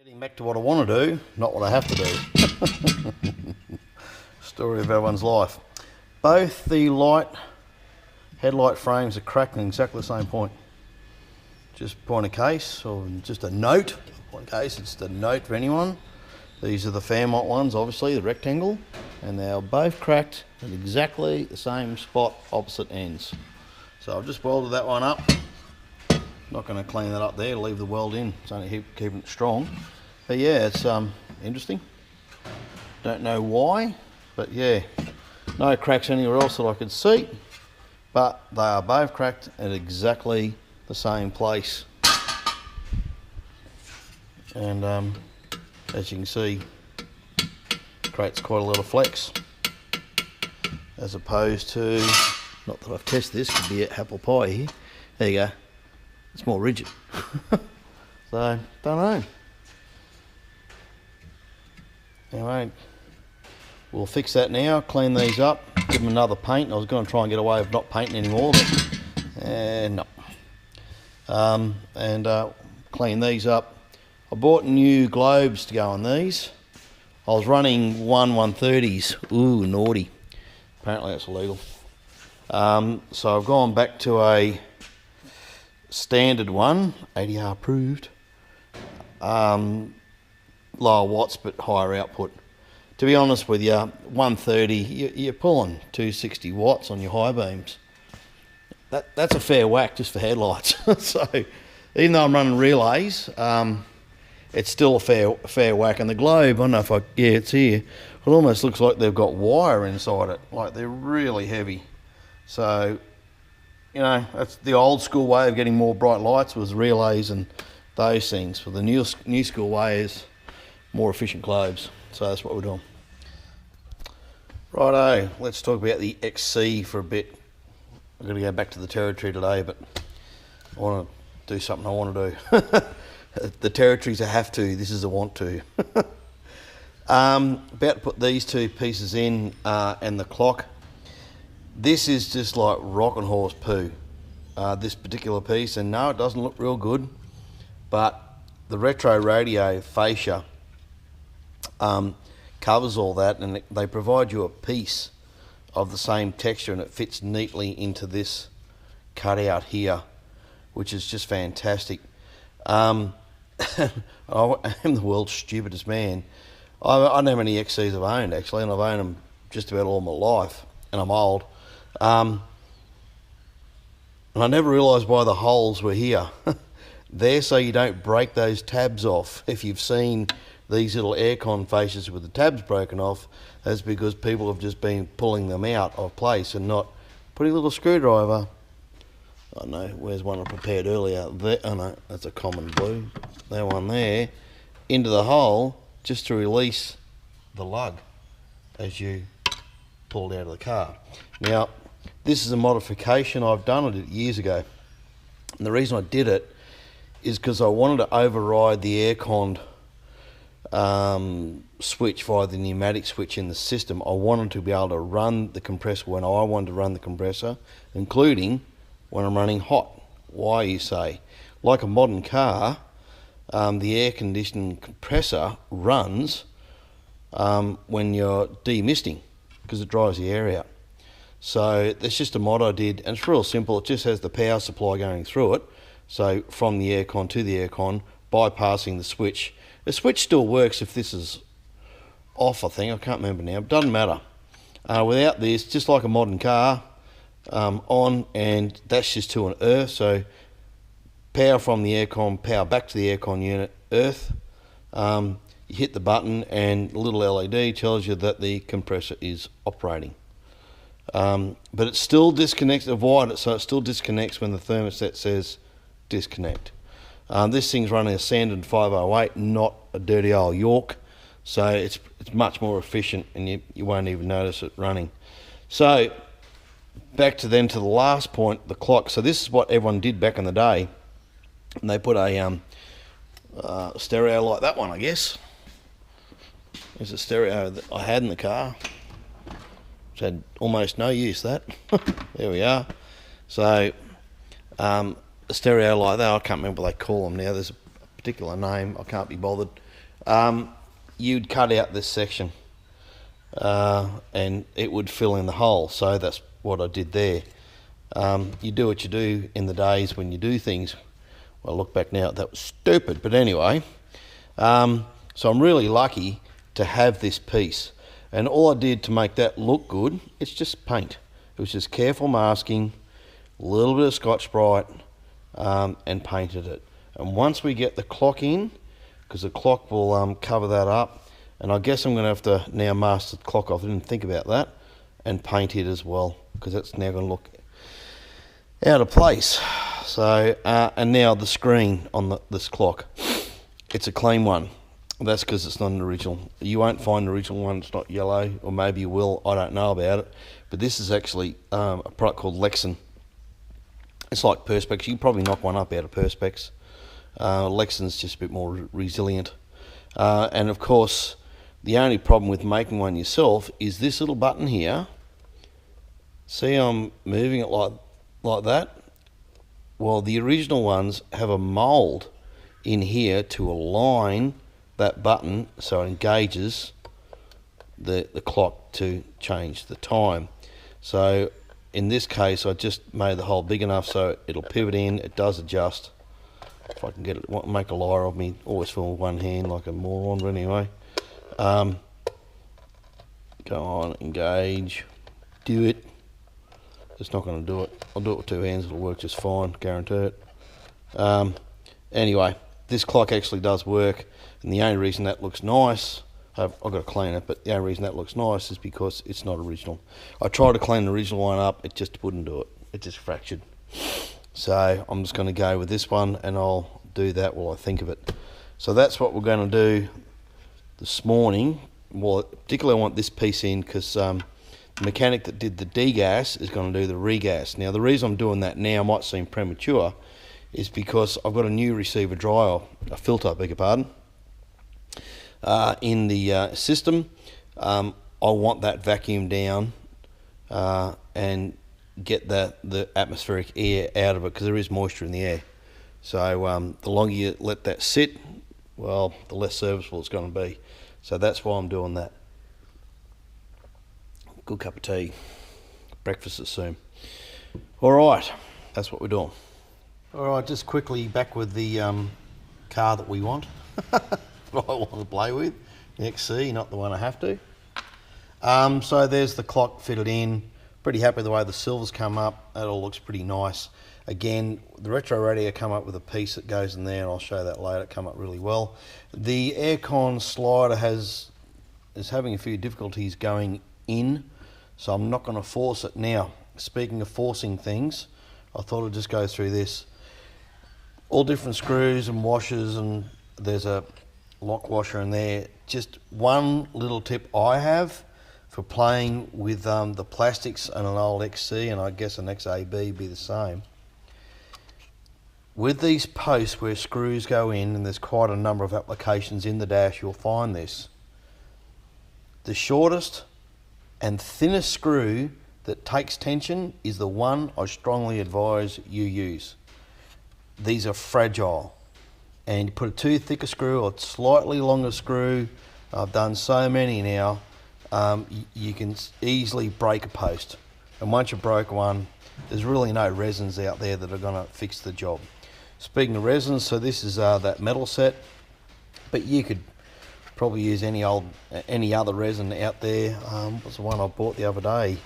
Getting back to what I want to do, not what I have to do. Story of everyone's life. Both the headlight frames are cracked in exactly the same point. Just point of case, or just a note. Point of case, it's a note for anyone. These are the Fairmont ones, obviously, the rectangle, and they're both cracked at exactly the same spot, opposite ends. So I've just welded that one up. Not going to clean that up there, leave the weld in. It's only keeping it strong. But yeah, it's interesting. Don't know why, but yeah, no cracks anywhere else that I could see. But they are both cracked at exactly the same place. And as you can see, creates quite a lot of flex. As opposed to, not that I've tested this, could be apple pie here. There you go. It's more rigid. So, don't know. Anyway, we'll fix that now, clean these up, give them another paint. I was going to try and get away with not painting anymore, but no. Clean these up. I bought new globes to go on these. I was running 130s. Ooh, naughty. Apparently that's illegal. So I've gone back to a standard one, ADR approved, lower watts but higher output. To be honest with you, 130, you're pulling 260 watts on your high beams. That's a fair whack just for headlights. So even though I'm running relays, it's still a fair whack. And the globe, I don't know if it's here, it almost looks like they've got wire inside it, like they're really heavy. So, you know, that's the old school way of getting more bright lights, was relays and those things. For the new school way is more efficient globes. So that's what we're doing. Righto, let's talk about the XC for a bit. I'm going to go back to the territory today, but I want to do something I want to do. The territory's a have to, this is a want to. About to put these two pieces in and the clock. This is just like rocking horse poo, this particular piece, and no, it doesn't look real good, but the retro radio fascia covers all that, and they provide you a piece of the same texture, and it fits neatly into this cutout here, which is just fantastic. I am the world's stupidest man. I don't know how many XCs I've owned, actually, and I've owned them just about all my life, and I'm old. And I never realised why the holes were here. There, so you don't break those tabs off. If you've seen these little aircon fascias with the tabs broken off, that's because people have just been pulling them out of place and not putting a little screwdriver. I know, where's one I prepared earlier? There, oh no, that's a common blue. That one there, into the hole, just to release the lug as you pull it out of the car. Now, this is a modification I've done. I did it years ago. And the reason I did it is because I wanted to override the aircon switch via the pneumatic switch in the system. I wanted to be able to run the compressor when I wanted to run the compressor, including when I'm running hot. Why, you say? Like a modern car, the air conditioning compressor runs when you're demisting, because it dries the air out. So that's just a mod I did, and it's real simple. It just has the power supply going through it, so from the aircon to the aircon, bypassing the switch. The switch still works if this is off, I think. I can't remember now. It doesn't matter. Without this, just like a modern car, on, and that's just to an earth. So power from the aircon, power back to the aircon unit, earth. You hit the button and the little LED tells you that the compressor is operating. But it still disconnects. I've wired it so it still disconnects when the thermostat says disconnect. This thing's running a Sandon 508, not a dirty old York, so it's much more efficient, and you won't even notice it running. So back to the last point, the clock. So this is what everyone did back in the day, and they put a stereo like that one, I guess. There's a stereo that I had in the car, which had almost no use. That there we are. So a stereo like that, I can't remember what they call them now. There's a particular name, I can't be bothered. you'd cut out this section and it would fill in the hole. So that's what I did there. You do what you do in the days when you do things. Well, look back now, that was stupid, but anyway. So I'm really lucky to have this piece, and all I did to make that look good, it's just paint. It was just careful masking, a little bit of Scotch-Brite, and painted it. And once we get the clock in, because the clock will cover that up, and I guess I'm going to have to now mask the clock off, I didn't think about that, and paint it as well, because that's now going to look out of place. So, and now the screen on this clock, it's a clean one. That's because it's not an original. You won't find an original one, it's not yellow, or maybe you will, I don't know about it. But this is actually a product called Lexan. It's like Perspex. You can probably knock one up out of Perspex. Lexan's just a bit more resilient. And of course, the only problem with making one yourself is this little button here. See, I'm moving it like that. Well, the original ones have a mold in here to align that button so it engages the clock to change the time. So in this case, I just made the hole big enough so it'll pivot in. It does adjust. If I can get it, make a liar of me, always film with one hand like a moron, but anyway. Go on, engage, do it. It's not going to do it. I'll do it with two hands, it'll work just fine, guarantee it. Anyway, this clock actually does work, and the only reason that looks nice, I've got to clean it, but the only reason that looks nice is because it's not original. I tried to clean the original one up, it just wouldn't do it. It just fractured. So I'm just going to go with this one, and I'll do that while I think of it. So that's what we're going to do this morning. Well, particularly I want this piece in because the mechanic that did the degas is going to do the regas. Now the reason I'm doing that now might seem premature is because I've got a new receiver dryer, a filter, beg your pardon, in the system. I want that vacuum down and get the atmospheric air out of it, because there is moisture in the air. So the longer you let that sit, well, the less serviceable it's going to be. So that's why I'm doing that. Good cup of tea. Breakfast is soon. All right, that's what we're doing. All right, just quickly back with the car that we want. What I want to play with, the XC, not the one I have to. So there's the clock fitted in. Pretty happy with the way the silver's come up. That all looks pretty nice. Again, the retro radio come up with a piece that goes in there, and I'll show that later. It come up really well. The aircon slider is having a few difficulties going in, so I'm not going to force it now. Speaking of forcing things, I thought I'd just go through this. All different screws and washers, and there's a lock washer in there. Just one little tip I have for playing with the plastics and an old XC, and I guess an XAB be the same. With these posts where screws go in, and there's quite a number of applications in the dash, you'll find this. The shortest and thinnest screw that takes tension is the one I strongly advise you use. These are fragile, and you put a too thick a screw or a slightly longer screw. I've done so many now. You can easily break a post, and once you broke one, there's really no resins out there that are going to fix the job. Speaking of resins, so this is that metal set, but you could probably use any other resin out there. What's the one I bought the other day?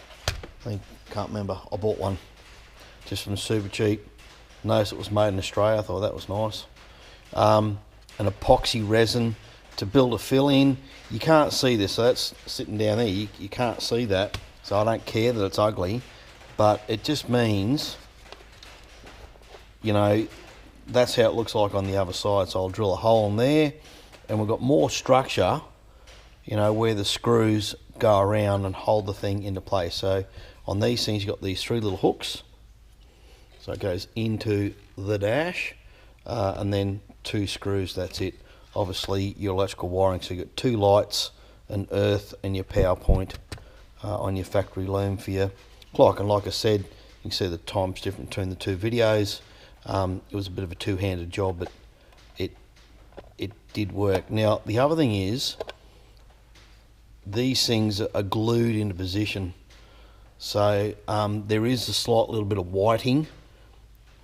Can't remember. I bought one just from Super Cheap. Noticed it was made in Australia. I thought that was nice. An epoxy resin to build a fill in. You can't see this, so that's sitting down there. You can't see that, so I don't care that it's ugly, but it just means, you know, that's how it looks like on the other side. So I'll drill a hole in there, and we've got more structure, you know, where the screws go around and hold the thing into place. So on these things, you've got these three little hooks, so it goes into the dash, and then two screws, that's it. Obviously your electrical wiring, so you've got two lights, an earth, and your power point on your factory loom for your clock. And like I said, you can see the time's different between the two videos. It was a bit of a two-handed job, but it did work. Now, the other thing is, these things are glued into position. So there is a slight little bit of whiting,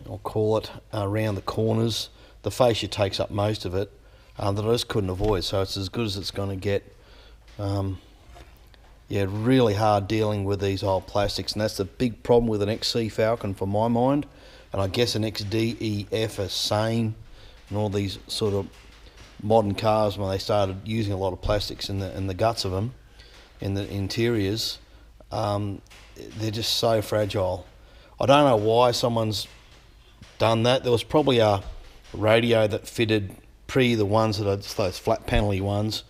I'll call it, around the corners. The fascia takes up most of it, that I just couldn't avoid. So it's as good as it's going to get. Yeah, really hard dealing with these old plastics, and that's the big problem with an XC Falcon for my mind, and I guess an XDEF are same, and all these sort of modern cars when they started using a lot of plastics in the guts of them, in the interiors. They're just so fragile. I don't know why someone's done that. There was probably a radio that fitted the ones that are just those flat panel-y ones.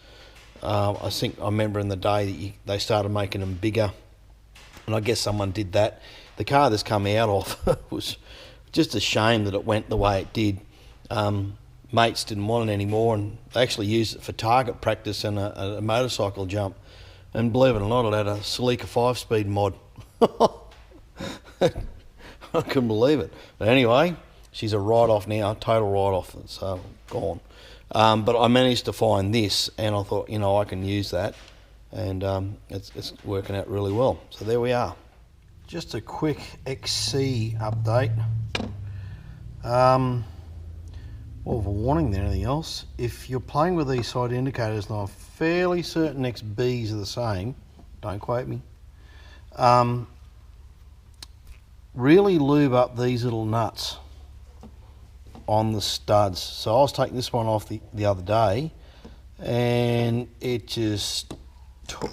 I think I remember in the day that they started making them bigger, and I guess someone did that. The car that's come out of was just a shame that it went the way it did. Mates didn't want it anymore, and they actually used it for target practice and a motorcycle jump. And believe it or not, it had a Celica 5-speed mod. I couldn't believe it. But anyway, she's a write-off now, total write-off. It's gone. But I managed to find this, and I thought, I can use that, and it's working out really well. So there we are. Just a quick XC update. More of a warning than anything else. If you're playing with these side indicators, and I'm fairly certain XBs are the same, don't quote me, really lube up these little nuts on the studs. So I was taking this one off the other day, and it just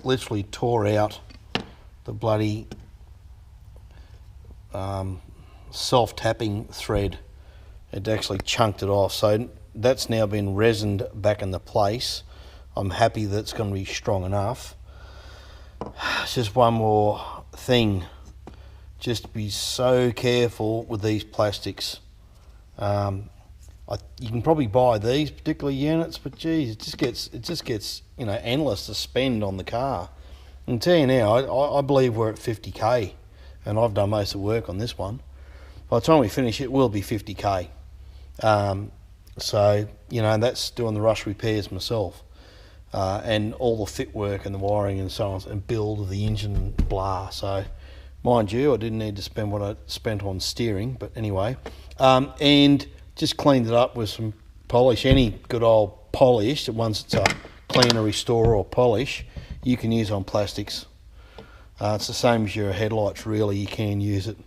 literally tore out the bloody self-tapping thread. It actually chunked it off. So that's now been resined back into place. I'm happy that it's going to be strong enough. It's just one more thing. Just be so careful with these plastics. You can probably buy these particular units, but geez, it just gets endless to spend on the car. And tell you now, I believe we're at 50k, and I've done most of the work on this one. By the time we finish, it will be 50k. So that's doing the rush repairs myself, and all the fit work and the wiring and so on, and build of the engine, blah. So, mind you, I didn't need to spend what I spent on steering, but anyway, and just cleaned it up with some polish. Any good old polish, once it's a cleaner, restore or polish, you can use on plastics. It's the same as your headlights, really. You can use it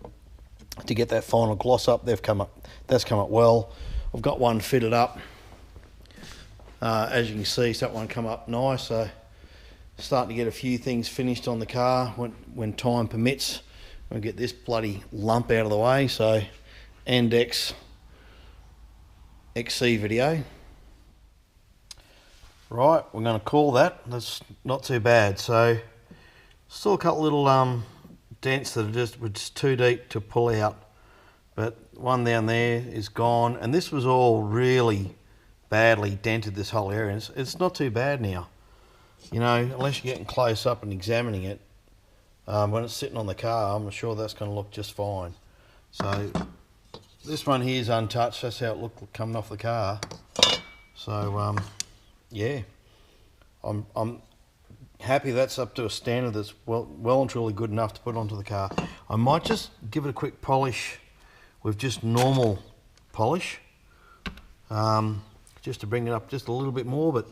to get that final gloss up. That's come up well. I've got one fitted up. As you can see, that one come up nice. So starting to get a few things finished on the car when time permits. We'll get this bloody lump out of the way. So Index XC video. Right, we're going to call that. That's not too bad. So still a couple little dents that were just too deep to pull out, but one down there is gone, and this was all really badly dented, this whole area. It's not too bad now, unless you're getting close up and examining it. When it's sitting on the car, I'm sure that's going to look just fine. So this one here is untouched. That's how it looked coming off the car. So yeah, I'm happy that's up to a standard that's well and truly good enough to put onto the car. I might just give it a quick polish with just normal polish, just to bring it up just a little bit more, but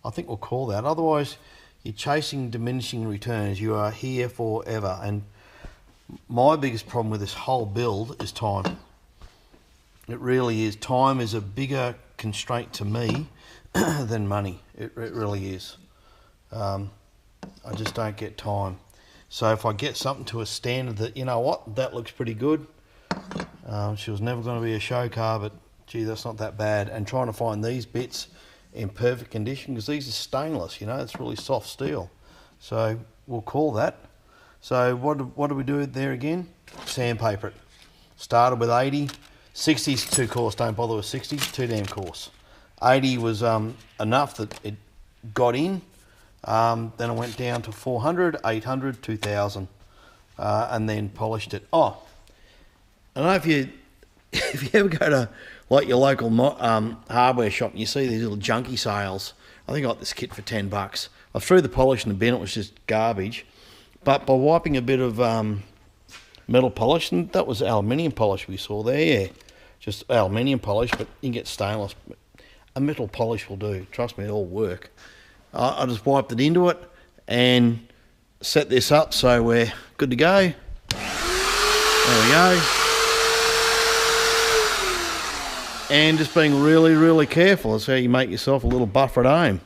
I think we'll call that. Otherwise, you're chasing diminishing returns. You are here forever, and my biggest problem with this whole build is time. It really is. Time is a bigger constraint to me than money. It really is. I just don't get time. So if I get something to a standard that, that looks pretty good. She was never going to be a show car, but gee, that's not that bad. And trying to find these bits in perfect condition, because these are stainless, it's really soft steel. So we'll call that. So what do we do there again? Sandpaper it. Started with 80. 60's too coarse, don't bother with 60, too damn coarse. 80 was enough that it got in. Then I went down to 400, 800, 2000, and then polished it. Oh, I don't know if you if you ever go to like your local hardware shop and you see these little junky sales, I think I got this kit for $10. I threw the polish in the bin, it was just garbage. But by wiping a bit of metal polish, and that was aluminium polish we saw there, yeah. Just aluminium polish, but you can get stainless. But a metal polish will do. Trust me, it'll work. I just wiped it into it and set this up so we're good to go. There we go. And just being really, really careful is how you make yourself a little buffer at home.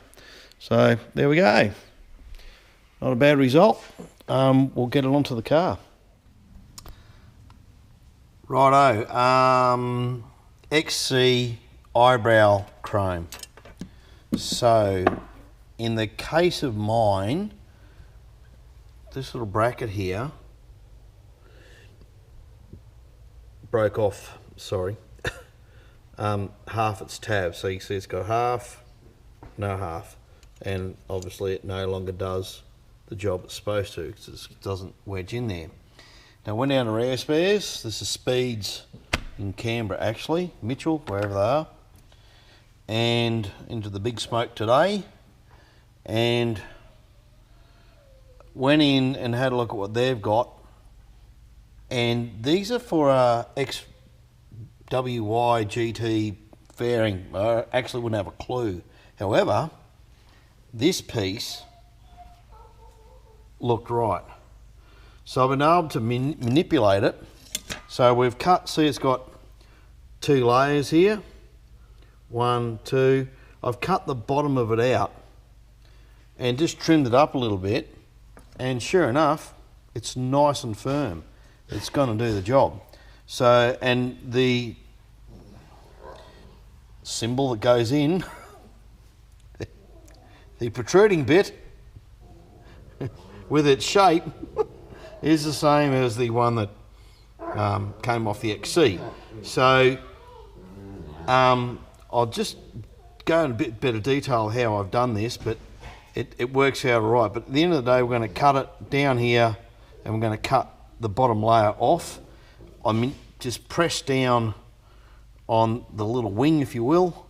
So there we go. Not a bad result. We'll get it onto the car. Righto. XC eyebrow chrome. So in the case of mine, this little bracket here broke off, sorry, half its tab. So you can see it's got half, no half, and obviously it no longer does the job it's supposed to because it doesn't wedge in there. Now went down to Rare Spares. This is Speeds in Canberra actually, Mitchell, wherever they are, and into the Big Smoke today, and went in and had a look at what they've got, and these are for a XWY GT fairing. I actually wouldn't have a clue. However, this piece looked right. So I've been able to manipulate it. So we've cut, see it's got 2 layers here. 1, 2. I've cut the bottom of it out and just trimmed it up a little bit. And sure enough, it's nice and firm. It's going to do the job. So, and the symbol that goes in, the protruding bit with its shape is the same as the one that came off the XC. So I'll just go in a bit better detail how I've done this, but it works out all right. But at the end of the day, we're going to cut it down here and we're going to cut the bottom layer off. I mean, just press down on the little wing, if you will.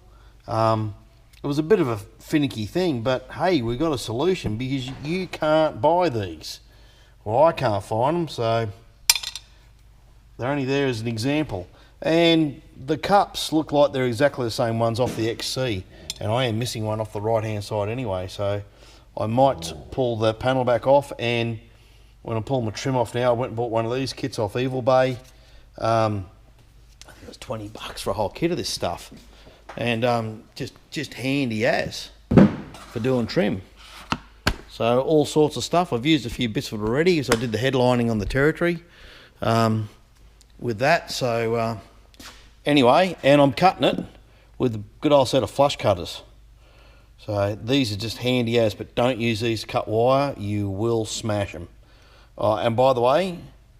It was a bit of a finicky thing, but hey, we got a solution because you can't buy these. Well, I can't find them, so they're only there as an example. And the cups look like they're exactly the same ones off the XC, and I am missing one off the right hand side anyway, so I might pull the panel back off, and when I pull my trim off now, I went and bought one of these kits off Evil Bay. I think it was $20 for a whole kit of this stuff, and just handy as for doing trim. So all sorts of stuff. I've used a few bits of it already because I did the headlining on the Territory with that. So anyway, and I'm cutting it with a good old set of flush cutters. So these are just handy as, but don't use these to cut wire. You will smash them. And by the way,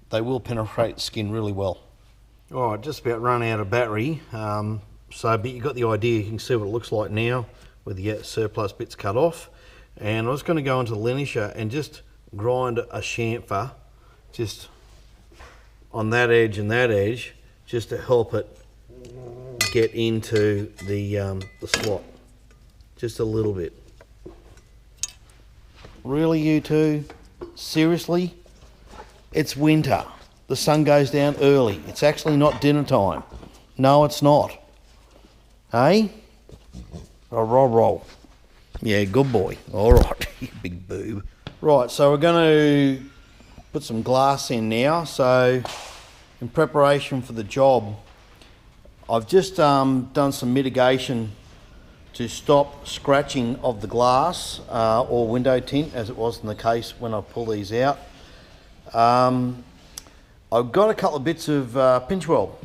they will penetrate the skin really well. All right, just about run out of battery. But you got the idea. You can see what it looks like now with the surplus bits cut off. And I was going to go into the linisher and just grind a chamfer just on that edge and that edge, just to help it get into the slot, just a little bit. Really, you two? Seriously? It's winter. The sun goes down early. It's actually not dinner time. No, it's not. Hey? Roll. Yeah, good boy. All right, you big boob. Right, so we're going to put some glass in now. So in preparation for the job, I've just done some mitigation to stop scratching of the glass or window tint, as it was in the case when I pull these out. I've got a couple of bits of pinch weld.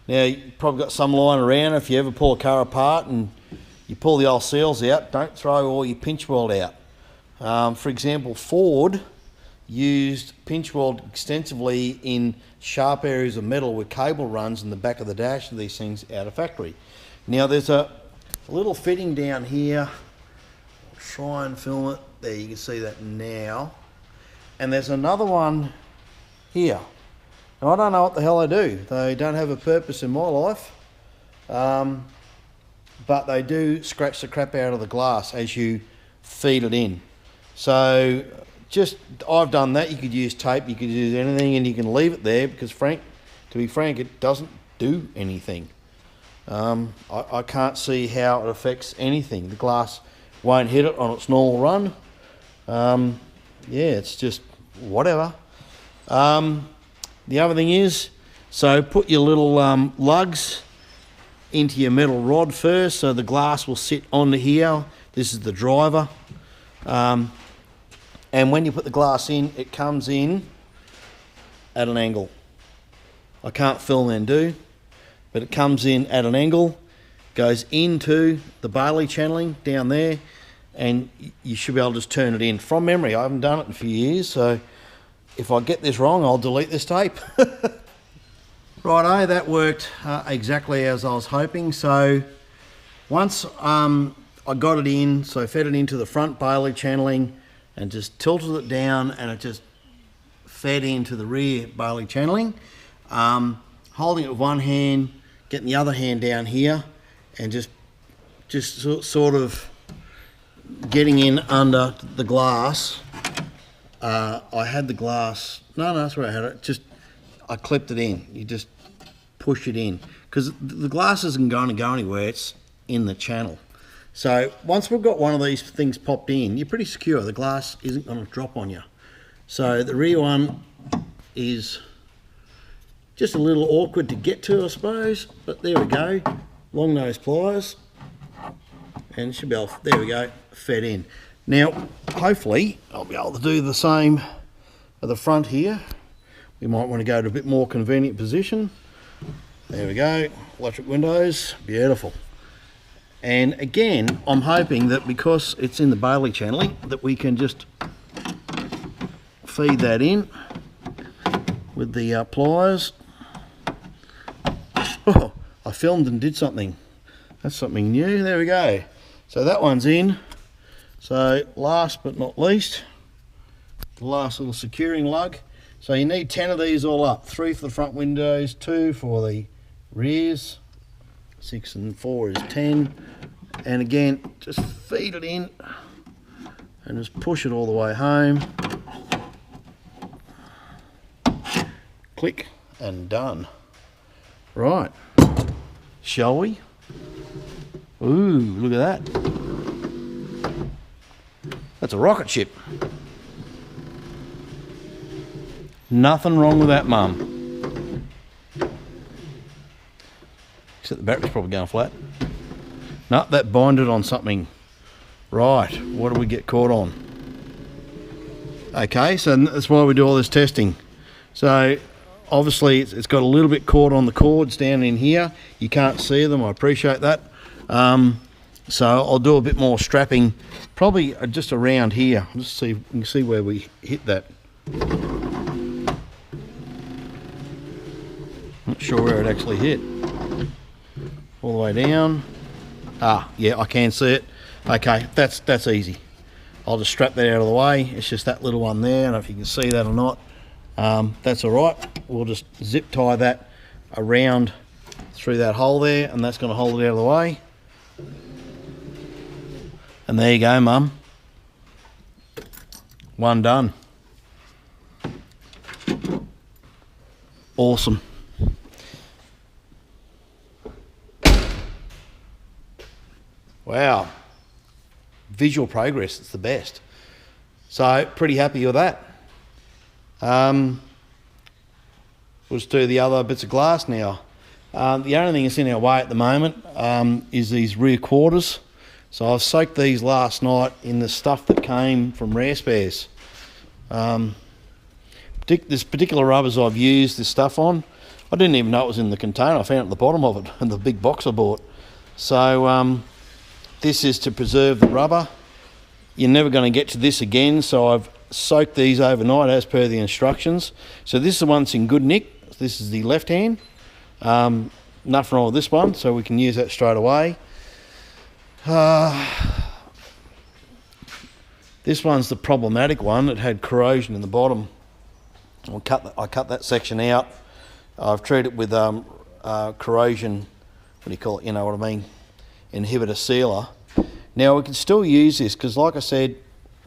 Now, you've probably got some lying around. If you ever pull a car apart and you pull the old seals out, don't throw all your pinch weld out. For example, Ford used pinch weld extensively in sharp areas of metal where cable runs in the back of the dash of these things out of factory. Now there's a little fitting down here. I'll try and film it. There, you can see that now. And there's another one here. Now, I don't know what the hell they do. They don't have a purpose in my life. But they do scratch the crap out of the glass as you feed it in. So I've done that. You could use tape, you could use anything, and you can leave it there because to be frank, it doesn't do anything. I can't see how it affects anything. The glass won't hit it on its normal run. Yeah, it's just whatever. The other thing is, so put your little lugs into your metal rod first, so the glass will sit onto here. This is the driver. And when you put the glass in, it comes in at an angle. I can't film and do, but it comes in at an angle, goes into the Bailey channeling down there, and you should be able to just turn it in. From memory, I haven't done it in a few years, so if I get this wrong, I'll delete this tape. Righto, that worked exactly as I was hoping. So once I got it in, so I fed it into the front Bailey channeling and just tilted it down, and it just fed into the rear Bailey channeling. Holding it with one hand, getting the other hand down here, and just sort of getting in under the glass. I had the glass, no, that's where I had it. I clipped it in. You just push it in because the glass isn't going to go anywhere. It's in the channel. So once we've got one of these things popped in, you're pretty secure. The glass isn't going to drop on you. So the rear one is just a little awkward to get to, I suppose, but there we go. Long nose pliers, and it should be able, there we go, fed in. Now, hopefully, I'll be able to do the same at the front here. We might want to go to a bit more convenient position. There we go, electric windows, beautiful. And again, I'm hoping that because it's in the Bailey channeling, that we can just feed that in with the pliers. Oh, I filmed and did something. That's something new, there we go. So that one's in. So last but not least, the last little securing lug. So you need 10 of these all up. 3 for the front windows, 2 for the rears, 6 and 4 is 10. And again, just feed it in and just push it all the way home. Click and done. Right, shall we? Ooh, look at that. That's a rocket ship. Nothing wrong with that, Mum. Except the battery's probably going flat. No, that binded on something. Right, what did we get caught on? Okay, so that's why we do all this testing. So obviously it's got a little bit caught on the cords down in here. You can't see them, I appreciate that. So I'll do a bit more strapping, probably just around here. Just see, you can see where we hit that. Not sure where it actually hit. All the way down. Ah, yeah, I can see it. Okay, that's easy. I'll just strap that out of the way. It's just that little one there. I don't know if you can see that or not. That's all right. We'll just zip tie that around through that hole there, and that's going to hold it out of the way. And there you go, Mum. One done. Awesome. Wow. Visual progress, it's the best. So, pretty happy with that. We'll just do the other bits of glass now. The only thing that's in our way at the moment is these rear quarters. So I've soaked these last night in the stuff that came from Rare Spares. This particular rubbers I've used this stuff on, I didn't even know it was in the container. I found it at the bottom of it in the big box I bought. So this is to preserve the rubber. You're never going to get to this again, so I've soaked these overnight as per the instructions. So this is the one that's in good nick. This is the left hand. Nothing wrong with this one, so we can use that straight away. This one's the problematic one. It had corrosion in the bottom. I cut that section out. I've treated it with corrosion, what do you call it, you know what I mean, inhibitor sealer. Now we can still use this because, like I said,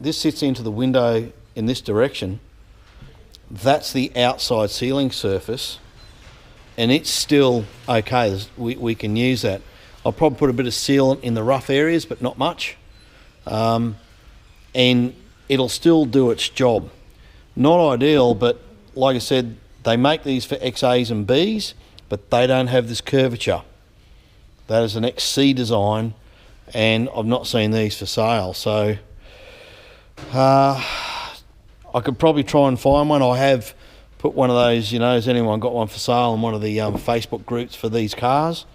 this sits into the window in this direction. That's the outside sealing surface, and it's still okay. We can use that. I'll probably put a bit of sealant in the rough areas, but not much. And it'll still do its job. Not ideal, but like I said, they make these for XAs and Bs, but they don't have this curvature. That is an XC design, and I've not seen these for sale. So I could probably try and find one. I have put one of those, you know, has anyone got one for sale in one of the Facebook groups for these cars?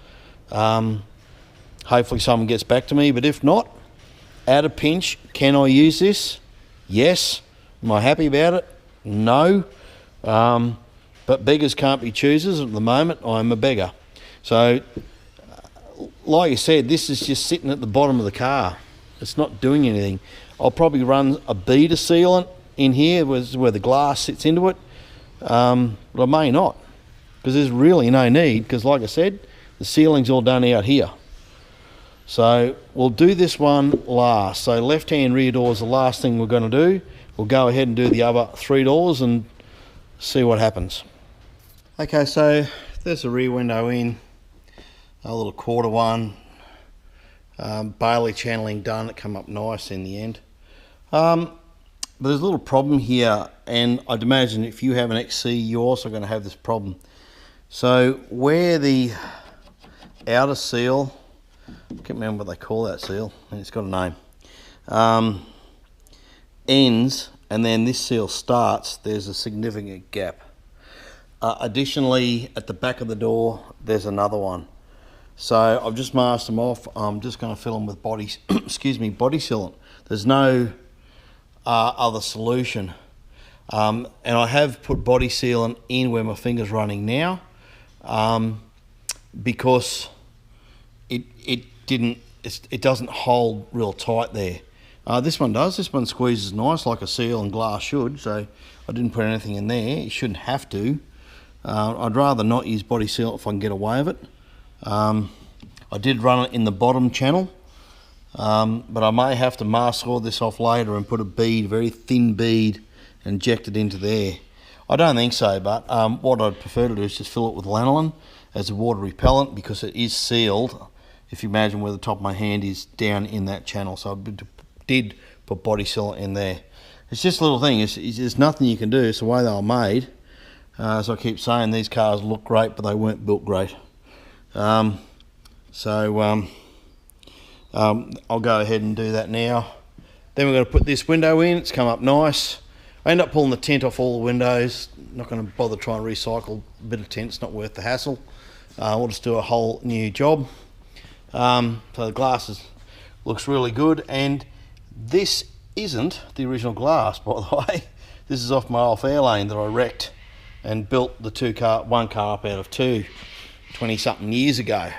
Hopefully someone gets back to me, but if not, at a pinch, can I use this? Yes. Am I happy about it? No. But beggars can't be choosers. At the moment, I'm a beggar. So, like I said, this is just sitting at the bottom of the car. It's not doing anything. I'll probably run a beater sealant in here where the glass sits into it. But I may not, because there's really no need, because like I said, the sealing's all done out here. So we'll do this one last. So left-hand rear door is the last thing we're going to do. We'll go ahead and do the other 3 doors and see what happens. Okay, so there's the rear window in, a little quarter one, Bailey channeling done. It come up nice in the end. But there's a little problem here, and I'd imagine if you have an XC, you're also going to have this problem. So where the outer seal, I can't remember what they call that seal, and it's got a name, ends, and then this seal starts, there's a significant gap. Additionally, at the back of the door, there's another one. So I've just masked them off. I'm just going to fill them with body sealant. There's no other solution. And I have put body sealant in where my finger's running now, because it doesn't hold real tight there. This one does. This one squeezes nice like a seal and glass should, so I didn't put anything in there. You shouldn't have to. I'd rather not use body sealant if I can get away with it. I did run it in the bottom channel, but I may have to mask all this off later and put a bead, very thin bead, and inject it into there. I don't think so, but what I'd prefer to do is just fill it with lanolin as a water repellent, because it is sealed. If you imagine where the top of my hand is, down in that channel. So I did put body sealant in there. It's just a little thing. There's nothing you can do. It's the way they were made. As I keep saying, these cars look great, but they weren't built great. I'll go ahead and do that now. Then we're going to put this window in. It's come up nice. I end up pulling the tint off all the windows. Not going to bother trying to recycle a bit of tint. It's not worth the hassle. We'll just do a whole new job. So the glass looks really good, and this isn't the original glass, by the way. This is off my old Fairlane that I wrecked and built the one car up out of two 20-something years ago.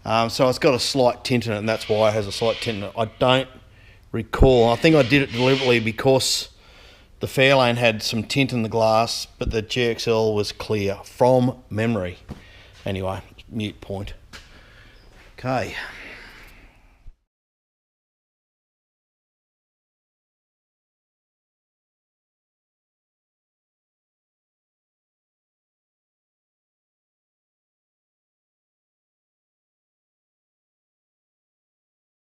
So it's got a slight tint in it, and that's why it has a slight tint in it. I don't recall. I think I did it deliberately because the Fairlane had some tint in the glass, but the GXL was clear from memory. Anyway, mute point. Okay.